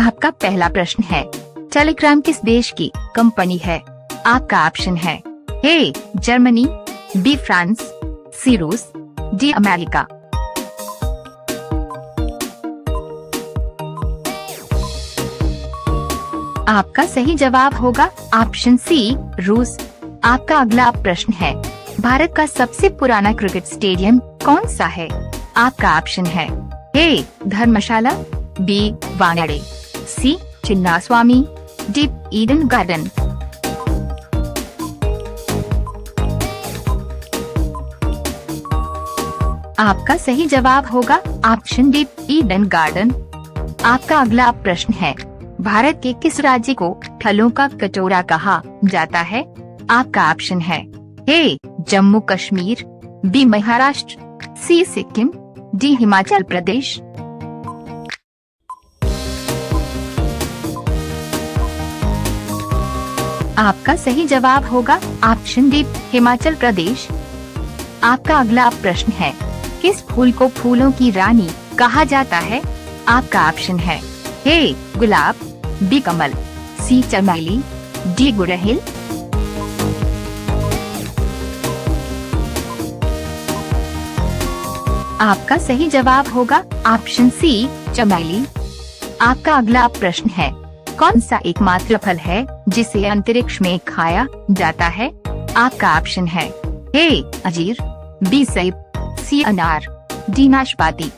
आपका पहला प्रश्न है, टेलीग्राम किस देश की कंपनी है? आपका ऑप्शन है ए जर्मनी, बी फ्रांस, सी रूस, डी अमेरिका। आपका सही जवाब होगा ऑप्शन सी रूस। आपका अगला प्रश्न है, भारत का सबसे पुराना क्रिकेट स्टेडियम कौन सा है? आपका ऑप्शन है ए धर्मशाला, बी वानखेड़े, सी चिन्नास्वामी, डी ईडन गार्डन। आपका सही जवाब होगा ऑप्शन डी ईडन गार्डन। आपका अगला प्रश्न है, भारत के किस राज्य को फलों का कटोरा कहा जाता है? आपका ऑप्शन है ए जम्मू कश्मीर, बी महाराष्ट्र, सी सिक्किम, डी हिमाचल प्रदेश। आपका सही जवाब होगा ऑप्शन डी हिमाचल प्रदेश। आपका अगला प्रश्न है, किस फूल को फूलों की रानी कहा जाता है? आपका ऑप्शन है ए गुलाब, बी कमल, सी चमेली, डी गुड़हल। आपका सही जवाब होगा ऑप्शन सी चमेली। आपका अगला प्रश्न है, कौन सा एकमात्र फल है जिसे अंतरिक्ष में खाया जाता है? आपका ऑप्शन है ए अंजीर, बी सेब, सी अनार, डी नाशपाती।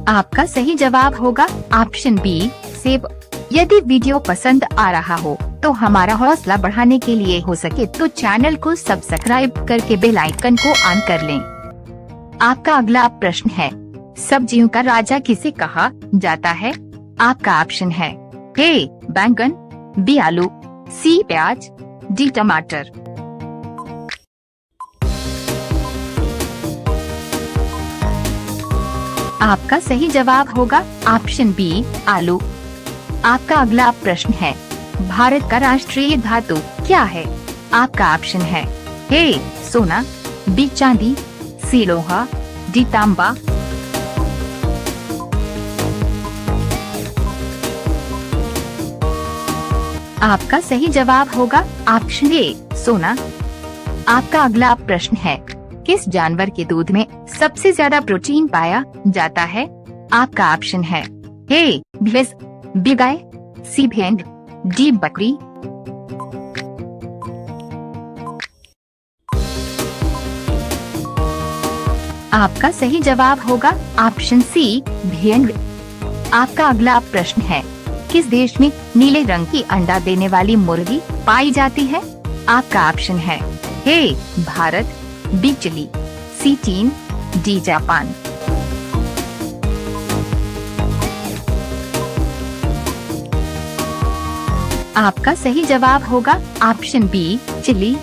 आपका सही जवाब होगा ऑप्शन बी सेब। यदि वीडियो पसंद आ रहा हो तो हमारा हौसला बढ़ाने के लिए हो सके तो चैनल को सब्सक्राइब करके बेल आइकन को ऑन कर लें। आपका अगला प्रश्न है, सब्जियों का राजा किसे कहा जाता है? आपका ऑप्शन है ए बैंगन, बी आलू, सी प्याज, डी टमाटर। आपका सही जवाब होगा ऑप्शन बी आलू। आपका अगला प्रश्न है, भारत का राष्ट्रीय धातु क्या है? आपका ऑप्शन है ए सोना, बी चांदी, सी लोहा, डी तांबा। आपका सही जवाब होगा ऑप्शन ए सोना। आपका अगला प्रश्न है, किस जानवर के दूध में सबसे ज्यादा प्रोटीन पाया जाता है? आपका ऑप्शन है ए भैंस, बी गाय, सी भेड़, डी बकरी। आपका सही जवाब होगा ऑप्शन सी भेड़। आपका अगला प्रश्न है, किस देश में नीले रंग की अंडा देने वाली मुर्गी पाई जाती है? आपका ऑप्शन है ए भारत, बी चिली, सी चीन, डी जापान। आपका सही जवाब होगा ऑप्शन बी चिली।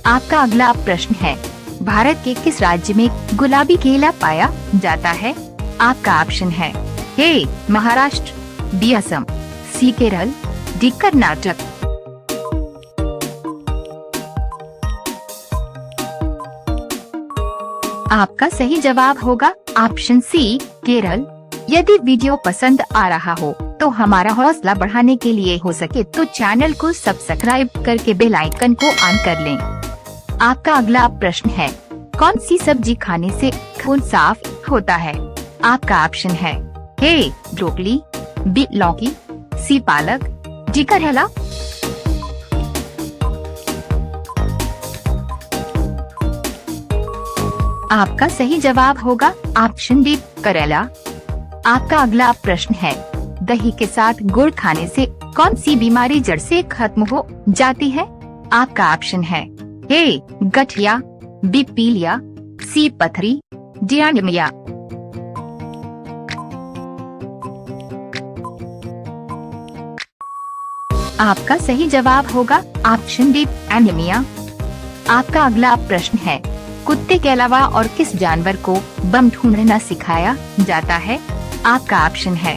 आपका अगला प्रश्न है, भारत के किस राज्य में गुलाबी केला पाया जाता है? आपका ऑप्शन है ए महाराष्ट्र, बी असम, सी केरल, डी कर्नाटक। आपका सही जवाब होगा ऑप्शन सी केरल। यदि वीडियो पसंद आ रहा हो तो हमारा हौसला बढ़ाने के लिए हो सके तो चैनल को सब्सक्राइब करके बेल आइकन को ऑन कर लें। आपका अगला प्रश्न है, कौन सी सब्जी खाने से खून साफ होता है? आपका ऑप्शन है ए ब्रोकली, बी लौकी, सी पालक, डी करेला। आपका सही जवाब होगा ऑप्शन डी करेला। आपका अगला प्रश्न है, दही के साथ गुड़ खाने से कौन सी बीमारी जड़ से खत्म हो जाती है? आपका ऑप्शन है ए गठिया, बी पीलिया, सी पथरी, डी एनीमिया। आपका सही जवाब होगा ऑप्शन डी एनीमिया। आपका अगला प्रश्न है, कुत्ते के अलावा और किस जानवर को बम ढूंढना सिखाया जाता है? आपका ऑप्शन है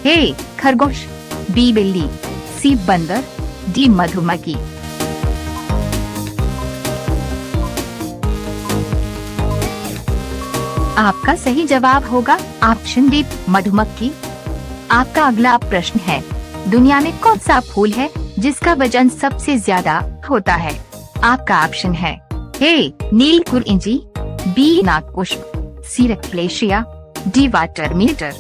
ए खरगोश, बी बिल्ली, सी बंदर, डी मधुमक्खी। आपका सही जवाब होगा ऑप्शन डी, मधुमक्खी। आपका अगला प्रश्न है, दुनिया में कौन सा फूल है जिसका वजन सबसे ज्यादा होता है? आपका ऑप्शन है ए, नीलकुरिंजी, बी, नागपुष्प, सी, रेक्लेशिया, डी, वाटर मीटर।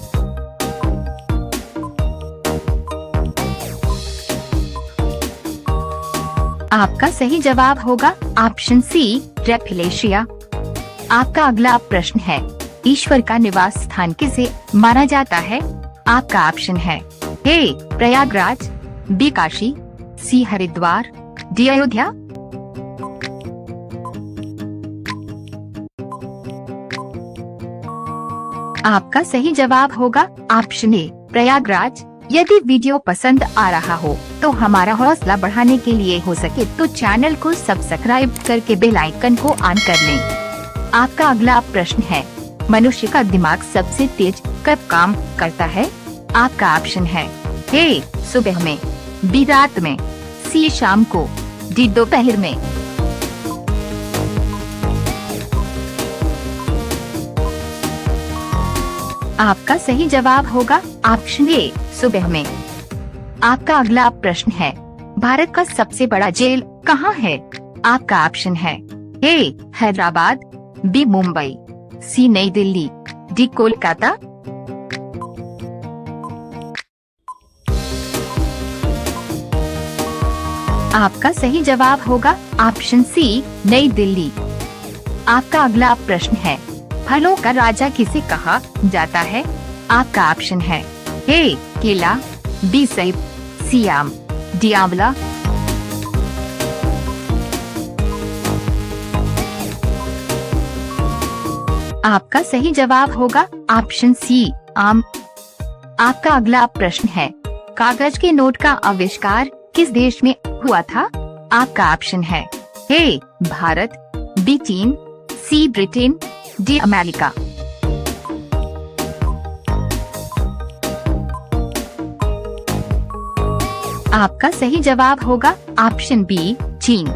आपका सही जवाब होगा ऑप्शन सी, रेक्लेशिया। आपका अगला प्रश्न है, ईश्वर का निवास स्थान किसे माना जाता है? आपका ऑप्शन है ए, प्रयागराज, बी, काशी, सी, हरिद्वार, डी, अयोध्या। आपका सही जवाब होगा ऑप्शन ए, प्रयागराज। यदि वीडियो पसंद आ रहा हो तो हमारा हौसला बढ़ाने के लिए हो सके तो चैनल को सब्सक्राइब करके बेल आइकन को ऑन कर लें। आपका अगला प्रश्न है, मनुष्य का दिमाग सबसे तेज कब काम करता है? आपका ऑप्शन है ए, सुबह में, बी, रात में, सी, शाम को, डी, दोपहर में। आपका सही जवाब होगा ऑप्शन ए, सुबह में। आपका अगला प्रश्न है, भारत का सबसे बड़ा जेल कहाँ है? आपका ऑप्शन है ए, हैदराबाद, बी, मुंबई, सी, नई दिल्ली, डी, कोलकाता। आपका सही जवाब होगा ऑप्शन सी, नई दिल्ली। आपका अगला प्रश्न है, फलों का राजा किसे कहा जाता है? आपका ऑप्शन है ए, केला, बी, सेब, सी, आम, डी, आंवला। आपका सही जवाब होगा ऑप्शन सी, आम। आपका अगला प्रश्न है, कागज के नोट का आविष्कार किस देश में हुआ था? आपका ऑप्शन है ए, भारत, बी, चीन, सी, ब्रिटेन, डी, अमेरिका। आपका सही जवाब होगा ऑप्शन बी, चीन।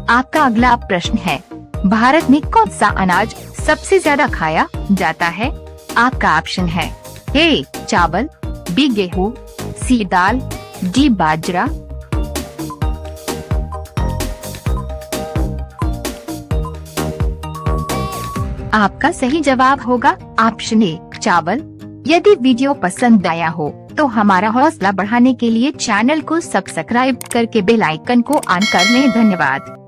आपका अगला प्रश्न है, भारत में कौन सा अनाज सबसे ज्यादा खाया जाता है? आपका ऑप्शन है ए, चावल, बी, गेहूं, सी, दाल, डी, बाजरा। आपका सही जवाब होगा ऑप्शन ए, चावल। यदि वीडियो पसंद आया हो तो हमारा हौसला बढ़ाने के लिए चैनल को सब्सक्राइब करके बेल आइकन को ऑन कर लें। धन्यवाद।